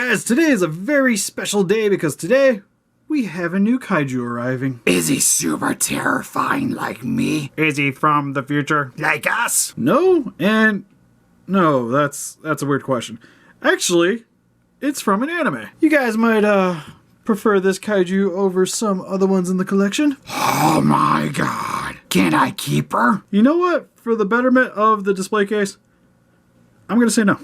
guys, today is a very special day because today we have a new kaiju arriving. Is he super terrifying like me? Is he from the future? Like us? No, and no, that's a weird question. Actually, it's from an anime. You guys might prefer this kaiju over some other ones in the collection. Oh my god. Can I keep her? You know what? For the betterment of the display case, I'm gonna say no.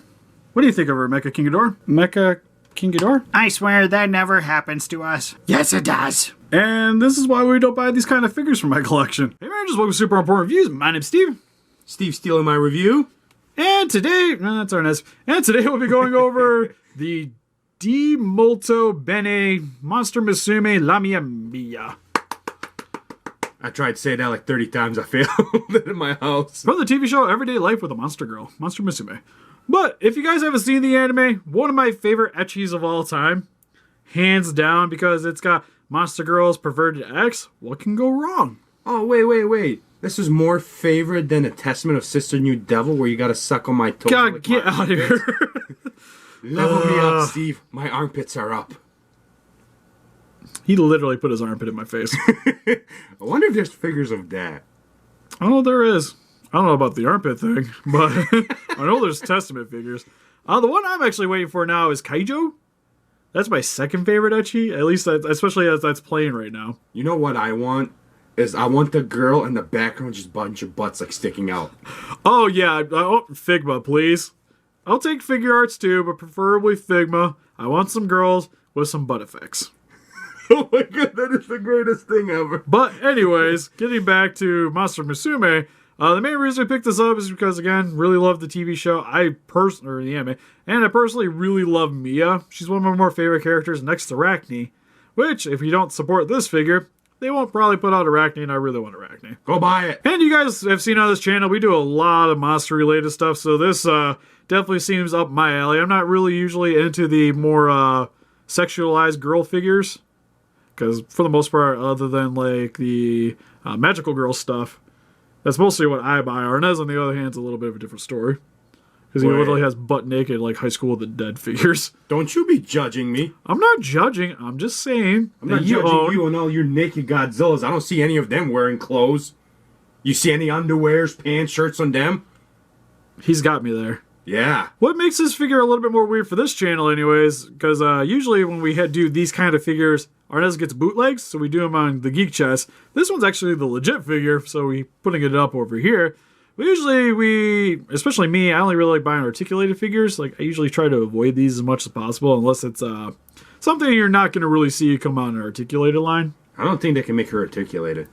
What do you think of her, Mecha King Ghidorah? Mecha King Ghidorah? I swear that never happens to us. Yes, it does. And this is why we don't buy these kind of figures from my collection. Hey man, just welcome to Super Important Reviews. My name's Steve. Steve stealing my review. And today, that's Arnes. And today we'll be going over the Molto Bene Monster Musume Miia. I tried to say that like 30 times. I failed in my house. From the TV show Everyday Life with a Monster Girl, Monster Musume. But if you guys haven't seen the anime, one of my favorite ecchis of all time, hands down, because it's got Monster Girl's perverted ex. What can go wrong? Oh, wait. This is more favorite than a Testament of Sister New Devil where you gotta suck on my toes. God, get out of here. Level me up, Steve. My armpits are up. He literally put his armpit in my face. I wonder if there's figures of that. Oh, there is. I don't know about the armpit thing, but I know there's Testament figures. The one I'm actually waiting for now is Kaiju. That's my second favorite ecchi, at least especially as that's playing right now. You know what I want? I want the girl in the background, just a bunch of butts like sticking out. Oh yeah, Figma, please. I'll take figure arts too, but preferably Figma. I want some girls with some butt effects. Oh my god, that is the greatest thing ever. But anyways, getting back to Monster Musume, the main reason I picked this up is because, again, really love the TV show. Or the anime, and I personally really love Miia. She's one of my more favorite characters next to Arachne, which, if you don't support this figure, they won't probably put out Arachne, and I really want Arachne. Go buy it. And you guys have seen on this channel, we do a lot of monster-related stuff, so this definitely seems up my alley. I'm not really usually into the more sexualized girl figures, because for the most part, other than like the magical girl stuff, that's mostly what I buy. Arnes, on the other hand, is a little bit of a different story. Because he literally has butt naked, like High School of the Dead figures. Don't you be judging me. I'm not judging. I'm just saying. I'm not judging you and all your naked Godzillas. I don't see any of them wearing clothes. You see any underwears, pants, shirts on them? He's got me there. Yeah. What makes this figure a little bit more weird for this channel anyways, because usually when we do these kind of figures, Arnes gets bootlegs, so we do them on the Geek Chest. This one's actually the legit figure, so we're putting it up over here. But usually especially me, I only really like buying articulated figures. Like, I usually try to avoid these as much as possible, unless it's something you're not going to really see come on an articulated line. I don't think they can make her articulated.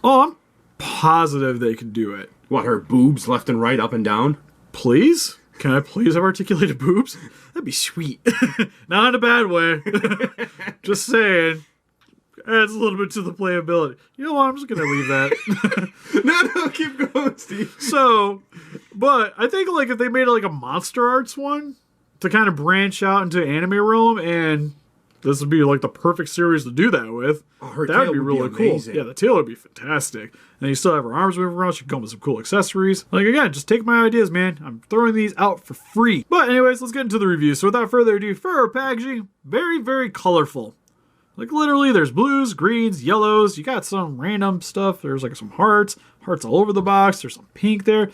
Oh, I'm positive they can do it. What, her boobs left and right, up and down? Please? Can I please have articulated boobs? That'd be sweet. Not in a bad way. Just saying. Adds a little bit to the playability. You know what? I'm just going to leave that. No, keep going, Steve. So, but I think like if they made like a Monster Arts one to kind of branch out into anime realm, and this would be like the perfect series to do that with. Oh, her that tail would be really cool. Yeah, the tail would be fantastic. And you still have her arms moving around. She can come with some cool accessories. Like, again, just take my ideas, man. I'm throwing these out for free. But anyways, let's get into the review. So without further ado, for our packaging, very, very colorful. Like, literally, there's blues, greens, yellows. You got some random stuff. There's like some hearts all over the box. There's some pink there.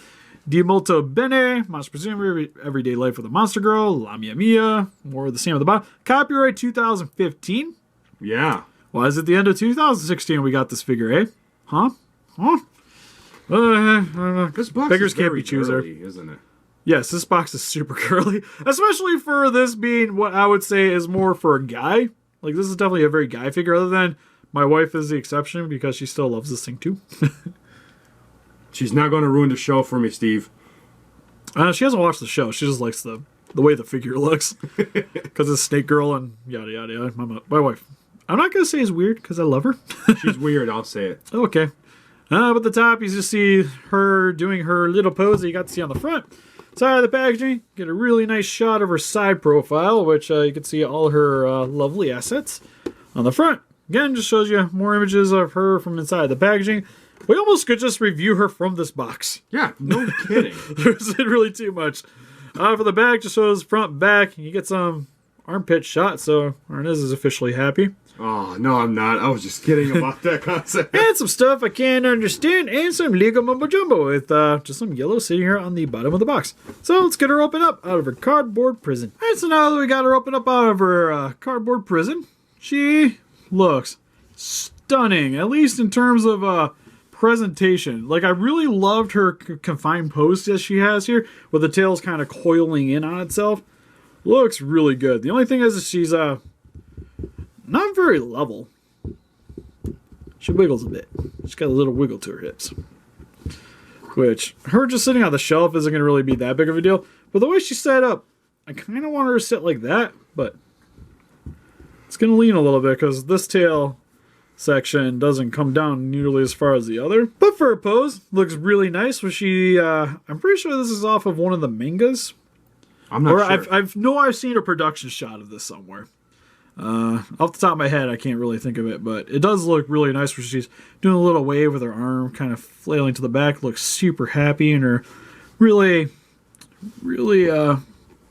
Molto Bene, Monster Musume, Everyday Life with a Monster Girl, Miia Lamia, more of the same at the bottom. Copyright 2015. Yeah. Why is it the end of 2016 we got this figure, eh? Huh? This box figures is can't very be chooser, girly, isn't it? Yes, this box is super curly. Especially for this being what I would say is more for a guy. Like, this is definitely a very guy figure, other than my wife is the exception because she still loves this thing too. She's not going to ruin the show for me, Steve. She hasn't watched the show. She just likes the way the figure looks. Because it's Snake Girl and yada, yada, yada. My wife. I'm not going to say is weird because I love her. She's weird, I'll say it. Okay. But the top, you just see her doing her little pose that you got to see on the front. Side of the packaging, get a really nice shot of her side profile, which you can see all her lovely assets. On the front, again, just shows you more images of her from inside the packaging. We almost could just review her from this box. Yeah, no kidding. There isn't really too much. For the back, just shows front, back. You get some armpit shot, so Arnes is officially happy. Oh, no, I'm not. I was just kidding about that concept. And some stuff I can't understand, and some legal mumbo jumbo with just some yellow sitting here on the bottom of the box. So let's get her open up out of her cardboard prison. Alright, so now that we got her open up out of her cardboard prison, she looks stunning, at least in terms of presentation. Like, I really loved her confined pose that she has here, with the tails kind of coiling in on itself. Looks really good. The only thing is she's not very level. She wiggles a bit. She's got a little wiggle to her hips. Which, her just sitting on the shelf isn't going to really be that big of a deal. But the way she's set up, I kind of want her to sit like that, but it's going to lean a little bit because this tail section doesn't come down nearly as far as the other. But for her pose, looks really nice. Where she, I'm pretty sure this is off of one of the mangas. I'm not sure. I've seen a production shot of this somewhere. Off the top of my head, I can't really think of it, but it does look really nice where she's doing a little wave with her arm, kind of flailing to the back. Looks super happy in her really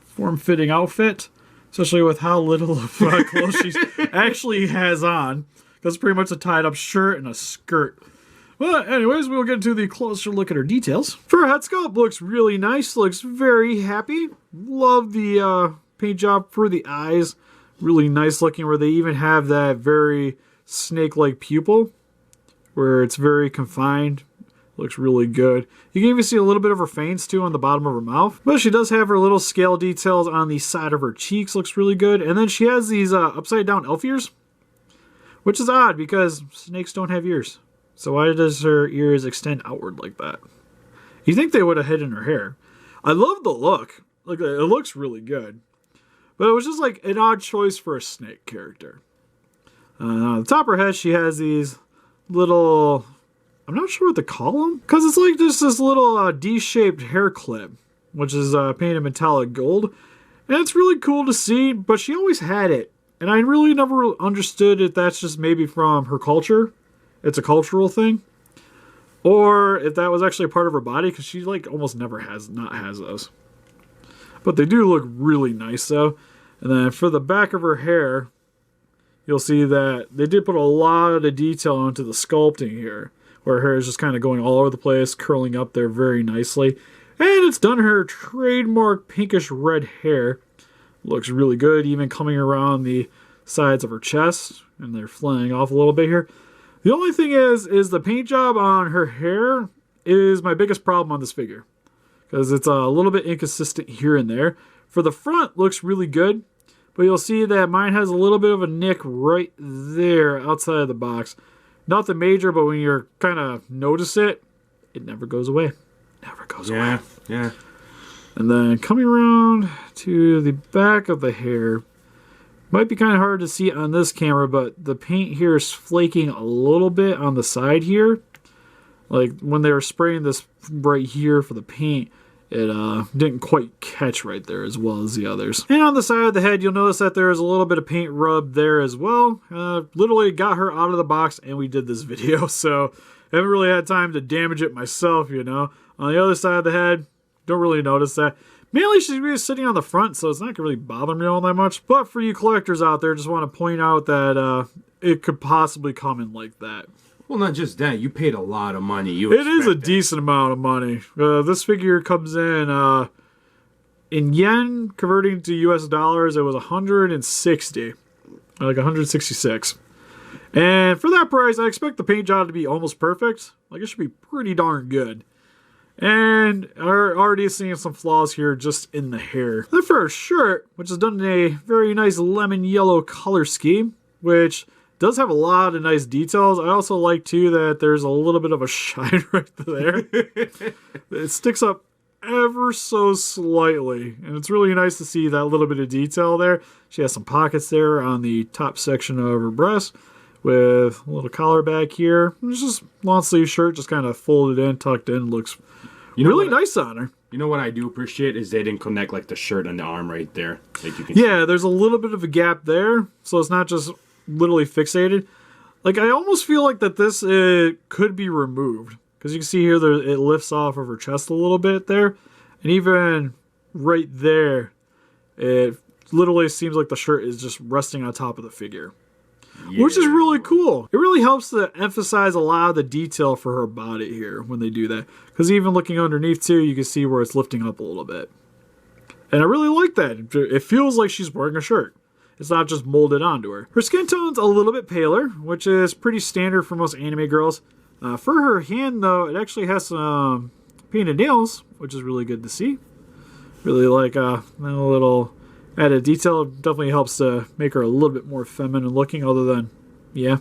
form-fitting outfit, especially with how little of clothes she actually has on. That's pretty much a tied-up shirt and a skirt. But anyways, we'll get into the closer look at her details. For her head sculpt, looks really nice. Looks very happy. Love the paint job for the eyes. Really nice looking, where they even have that very snake-like pupil where it's very confined. Looks really good. You can even see a little bit of her fangs too on the bottom of her mouth. But she does have her little scale details on the side of her cheeks. Looks really good. And then she has these upside down elf ears, which is odd because snakes don't have ears. So why does her ears extend outward like that? You think they would have hidden her hair. I love the look. Like, it looks really good. But it was just like an odd choice for a snake character. On the top of her head, she has these little, I'm not sure what to call them, because it's like just this little D-shaped hair clip, which is painted metallic gold. And it's really cool to see, but she always had it. And I really never understood if that's just maybe from her culture. It's a cultural thing. Or if that was actually a part of her body, because she like almost never has those. But they do look really nice though. And then for the back of her hair, you'll see that they did put a lot of detail into the sculpting here, where her hair is just kind of going all over the place, curling up there very nicely. And it's done her trademark pinkish red hair. Looks really good, even coming around the sides of her chest, and they're flying off a little bit here. The only thing is the paint job on her hair is my biggest problem on this figure, because it's a little bit inconsistent here and there. For the front, looks really good, but you'll see that mine has a little bit of a nick right there outside of the box. Nothing major, but when you're kind of notice it, it never goes away. Never goes away. Yeah. And then coming around to the back of the hair, might be kind of hard to see on this camera, but the paint here is flaking a little bit on the side here. Like when they were spraying this right here for the paint, it didn't quite catch right there as well as the others. And on the side of the head, you'll notice that there is a little bit of paint rub there as well. Literally got her out of the box and we did this video, so I haven't really had time to damage it myself, you know. On the other side of the head, don't really notice that. Mainly she's really sitting on the front, so it's not going to really bother me all that much. But for you collectors out there, just want to point out that it could possibly come in like that. Well, not just that. You paid a lot of money. It is a decent amount of money. This figure comes in yen, converting to US dollars, it was 160. Like 166. And for that price, I expect the paint job to be almost perfect. Like, it should be pretty darn good. And are already seeing some flaws here just in the hair. Then for her shirt, which is done in a very nice lemon yellow color scheme, which does have a lot of nice details. I also like too that there's a little bit of a shine right there. It sticks up ever so slightly, and it's really nice to see that little bit of detail there. She has some pockets there on the top section of her breast, with a little collar back here. It's just long sleeve shirt, just kind of folded in, tucked in. Looks really nice on her. You know what I do appreciate is they didn't connect like the shirt and the arm right there. Like you can see. There's a little bit of a gap there, so it's not just literally fixated. Like, I almost feel like that this could be removed, because you can see here that it lifts off of her chest a little bit there, and even right there, it literally seems like the shirt is just resting on top of the figure. Yeah. Which is really cool. It really helps to emphasize a lot of the detail for her body here when they do that. Because even looking underneath too, you can see where it's lifting up a little bit. And I really like that. It feels like she's wearing a shirt. It's not just molded onto her. Her skin tone's a little bit paler, which is pretty standard for most anime girls. For her hand though, it actually has some painted nails, which is really good to see. Really like a little added detail. It definitely helps to make her a little bit more feminine looking, other than, yeah.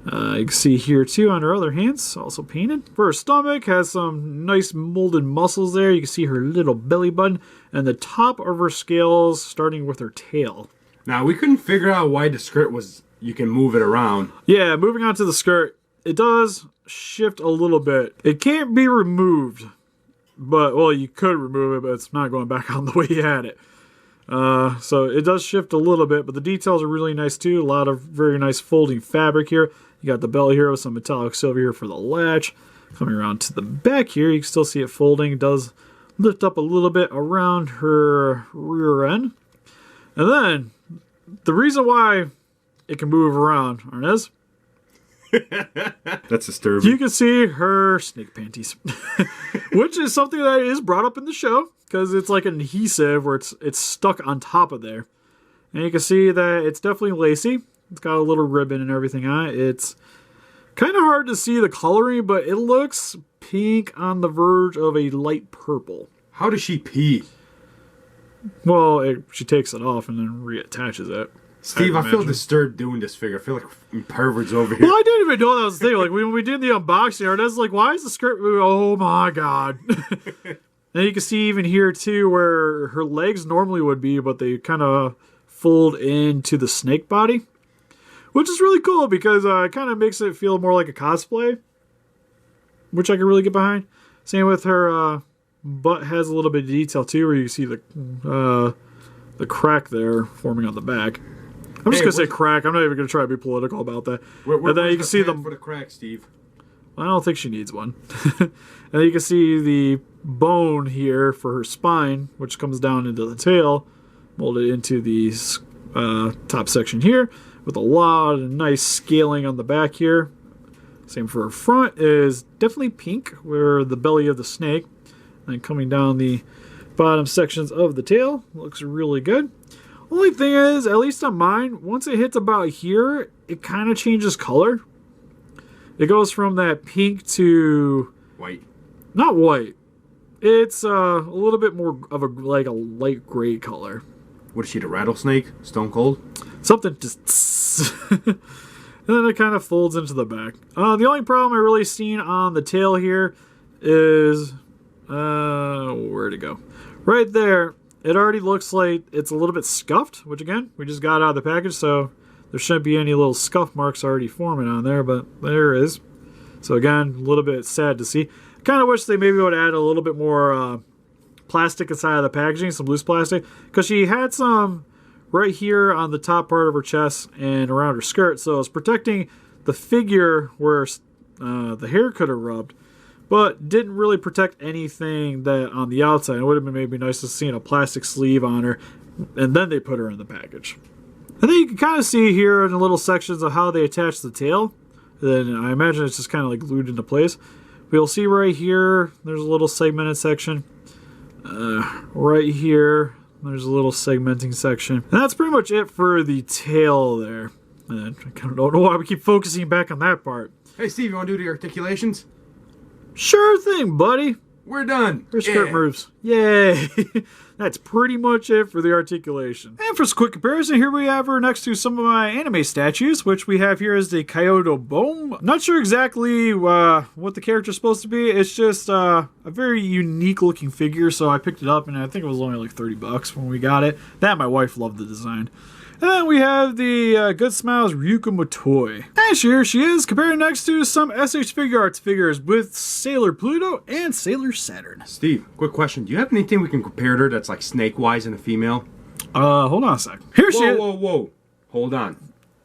You can see here too on her other hands, also painted. For her stomach, has some nice molded muscles there. You can see her little belly button and the top of her scales starting with her tail. Now, we couldn't figure out why the skirt was, you can move it around. Yeah, moving on to the skirt, it does shift a little bit. It can't be removed, but, well, you could remove it, but it's not going back on the way you had it. So it does shift a little bit, but the details are really nice too. A lot of very nice folding fabric here. You got the belly here with some metallic silver here for the latch. Coming around to the back here, you can still see it folding. It does lift up a little bit around her rear end. And then, the reason why it can move around, Arnes, that's disturbing. you can see her snake panties, which is something that is brought up in the show because it's like an adhesive where it's stuck on top of there, and you can see that it's definitely lacy. It's got a little ribbon and everything on it. It's kind of hard to see the coloring, but it looks pink on the verge of a light purple. How does she pee? Well, she takes it off and then reattaches it. Steve, I feel disturbed doing this figure. I feel like perverts over here. Well, I didn't even know that was the thing. Like, when we did the unboxing, I was like, why is the skirt moving? Oh, my God. And you can see even here, too, where her legs normally would be, but they kind of fold into the snake body. Which is really cool because it kind of makes it feel more like a cosplay. Which I can really get behind. Same with her butt has a little bit of detail, too, where you can see the crack there forming on the back. I'm just going to say crack. I'm not even going to try to be political about that. And then you can see for the crack, Steve. I don't think she needs one. And then you can see the bone here for her spine, which comes down into the tail, molded into the top section here, with a lot of nice scaling on the back here. Same for her front is definitely pink, where the belly of the snake, and coming down the bottom sections of the tail. Looks really good. Only thing is, at least on mine, once it hits about here, it kind of changes color. It goes from that pink to... white. Not white. It's a little bit more of a light gray color. What is she, the rattlesnake? Stone Cold? Something just... And then it kind of folds into the back. The only problem I really seen on the tail here is... where'd it go? Right there. It already looks like it's a little bit scuffed, which again, we just got out of the package, so there shouldn't be any little scuff marks already forming on there, but there is. So again, a little bit sad to see. I kind of wish they maybe would add a little bit more plastic inside of the packaging, some loose plastic, because she had some right here on the top part of her chest and around her skirt, so it's protecting the figure where the hair could have rubbed, but didn't really protect anything that on the outside. It would have been maybe nice to see a plastic sleeve on her, and then they put her in the package. And then you can kind of see here in the little sections of how they attach the tail. Then I imagine it's just kind of like glued into place. We'll see right here, there's a little segmented section. Right here, there's a little segmenting section. And that's pretty much it for the tail there. And I kind of don't know why we keep focusing back on that part. Hey, Steve, you want to do the articulations? Sure thing, buddy. We're done. Her skirt moves. Yay. That's pretty much it for the articulation. And for some quick comparison, here we have her next to some of my anime statues, which we have here is the Kaiju Bone. Not sure exactly what the character's supposed to be. It's just a very unique looking figure, so I picked it up, and I think it was only like $30 when we got it. That, my wife loved the design. And then we have the Good Smiles Ryuko Motoi. And here she is, compared next to some SH Figure Arts figures with Sailor Pluto and Sailor Saturn. Steve, quick question. Do you have anything we can compare to her that's like snake-wise in a female? Hold on a sec. Here she is. Whoa. Hold on.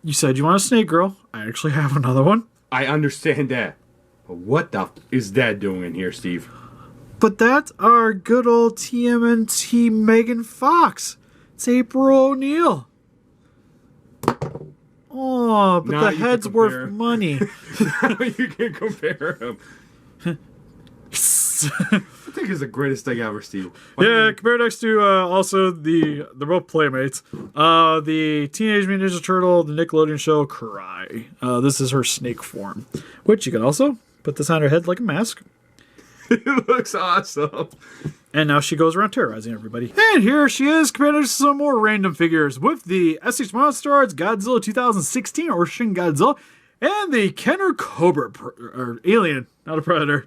You said you want a snake girl. I actually have another one. I understand that. But what the is that doing in here, Steve? But that's our good old TMNT Megan Fox. It's April O'Neil. Oh, but Now the you can head's compare. worth money. You can compare them. I think it's the greatest thing ever, Steve. Yeah, compared next to also they're both playmates. The Teenage Mutant Ninja Turtle, the Nickelodeon show Cry. This is her snake form, which you can also put this on her head like a mask. It looks awesome. And now she goes around terrorizing everybody. And here she is, compared to some more random figures with the SH Monster Arts Godzilla 2016 or Shin Godzilla, and the Kenner Cobra or Alien, not a Predator.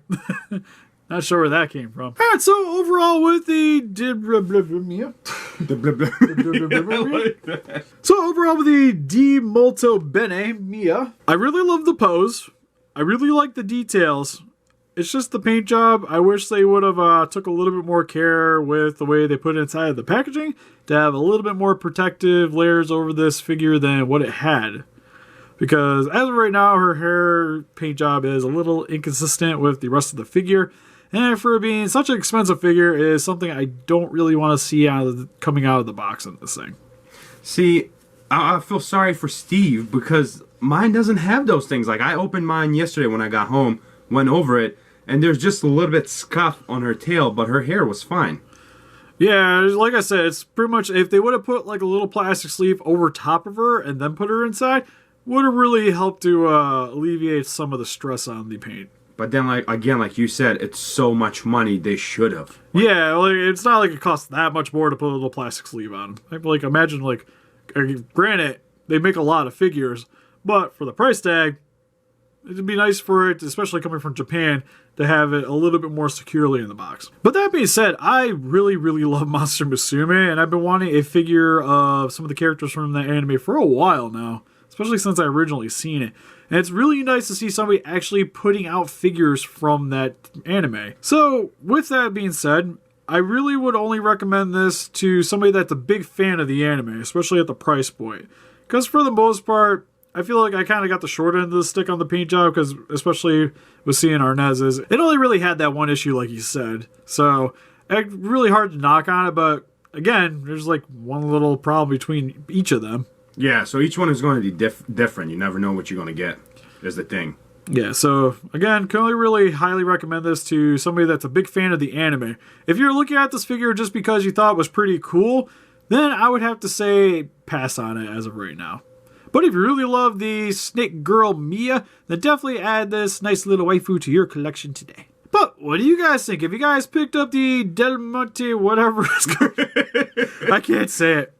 Not sure where that came from. All right, so overall with the Miia. I like that. So overall with the Molto Bene Miia, I really love the pose. I really like the details. It's just the paint job. I wish they would have took a little bit more care with the way they put it inside of the packaging to have a little bit more protective layers over this figure than what it had. Because as of right now, her hair paint job is a little inconsistent with the rest of the figure. And for being such an expensive figure is something I don't really want to see coming out of the box in this thing. See, I feel sorry for Steve because mine doesn't have those things. Like, I opened mine yesterday when I got home, went over it, and there's just a little bit scuff on her tail, but her hair was fine. Yeah, like I said, it's pretty much, if they would have put like a little plastic sleeve over top of her and then put her inside, would have really helped to alleviate some of the stress on the paint. But then, like you said, it's so much money, they should have. Yeah, like, it's not like it costs that much more to put a little plastic sleeve on them. Like, imagine, like, granted, they make a lot of figures, but for the price tag, it'd be nice for it, especially coming from Japan, to have it a little bit more securely in the box. But that being said, I really, really love Monster Musume, and I've been wanting a figure of some of the characters from that anime for a while now, especially since I originally seen it. And it's really nice to see somebody actually putting out figures from that anime. So, with that being said, I really would only recommend this to somebody that's a big fan of the anime, especially at the price point. Because for the most part, I feel like I kind of got the short end of the stick on the paint job, because especially with seeing Arnes's, it only really had that one issue, like you said. So, it's really hard to knock on it, but again, there's like one little problem between each of them. Yeah, so each one is going to be different. You never know what you're going to get, is the thing. Yeah, so again, can only really highly recommend this to somebody that's a big fan of the anime. If you're looking at this figure just because you thought it was pretty cool, then I would have to say pass on it as of right now. But if you really love the Snake Girl Miia, then definitely add this nice little waifu to your collection today. But what do you guys think? Have you guys picked up the Del Monte whatever it's called? I can't say it.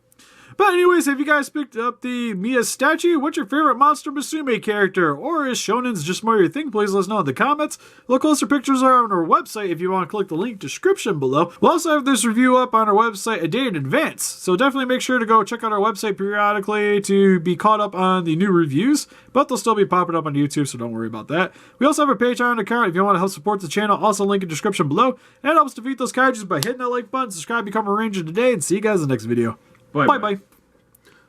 But anyways, have you guys picked up the Miia statue? What's your favorite Monster Musume character? Or is shonen's just more your thing? Please let us know in the comments. Look closer pictures are on our website if you want to click the link description below. We'll also have this review up on our website a day in advance. So definitely make sure to go check out our website periodically to be caught up on the new reviews. But they'll still be popping up on YouTube, so don't worry about that. We also have a Patreon account if you want to help support the channel. Also link in the description below. And help us defeat those kaijus by hitting that like button, subscribe, become a ranger today, and see you guys in the next video. Bye-bye.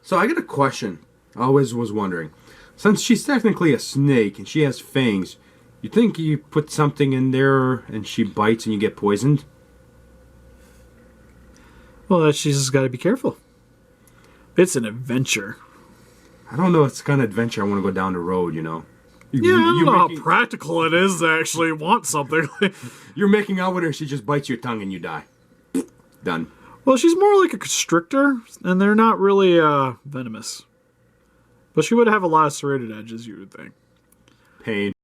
So I got a question. I always was wondering. Since she's technically a snake and she has fangs, you think you put something in there and she bites and you get poisoned? Well, she's just got to be careful. It's an adventure. I don't know. It's the kind of adventure I want to go down the road, you know. Yeah, I don't know how practical it is to actually want something. You're making out with her, she just bites your tongue and you die. Done. Well, she's more like a constrictor, and they're not really venomous. But she would have a lot of serrated edges, you would think. Pain.